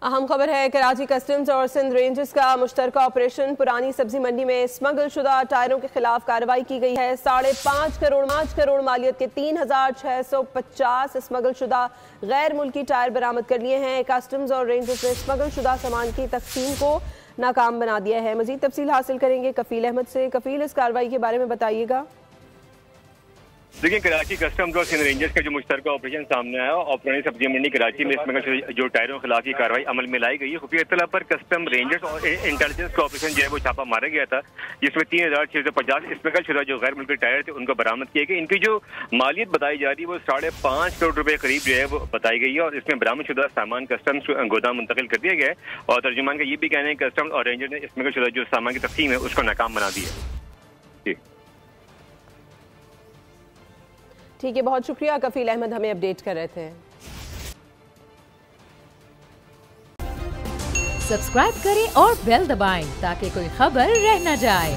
अहम खबर है, कराची कस्टम्स और सिंध रेंजेस का मुश्तरका ऑपरेशन। पुरानी सब्जी मंडी में स्मगल शुदा टायरों के खिलाफ कार्रवाई की गई है। 5.5 करोड़ मालियत के 3650 स्मगल शुदा गैर मुल्की टायर बरामद कर लिए हैं। कस्टम्स और रेंजेस ने स्मगल शुदा सामान की तकसीम को नाकाम बना दिया है। मजीद तफसील हासिल करेंगे कफील अहमद से। कफील, इस कार्रवाई के बारे में बताइएगा। देखिए, कराची कस्टम्स और सिंध रेंजर्स का जो मुश्तरका ऑपरेशन सामने आया और पुरानी सब्जी मंडी कराची में इसमें जो टायरों के खिलाफ की कार्रवाई अमल में लाई गई है। खुफिया इत्तला पर कस्टम रेंजर्स और इंटेलिजेंस का ऑपरेशन जो है वो छापा मारा गया था, जिसमें 3650 स्मगल शुदा जो गैर मुल्की टायर थे उनको बरामद किए गए। इनकी जो मालियत बताई जा रही है वो 5.5 करोड़ रुपए करीब जो है वो बताई गई है और इसमें बरामद शुदा सामान कस्टम्स गोदाम मुंतकिल कर दिया गया है। और तर्जुमान का ये भी कहना है कि कस्टम्स और रेंजर ने स्मगल शुदा जो सामान की तकसीम है उसको नाकाम बना दिया। ठीक है, बहुत शुक्रिया कफील अहमद, हमें अपडेट कर रहे थे। सब्सक्राइब करें और बेल दबाएं ताकि कोई खबर रह न जाए।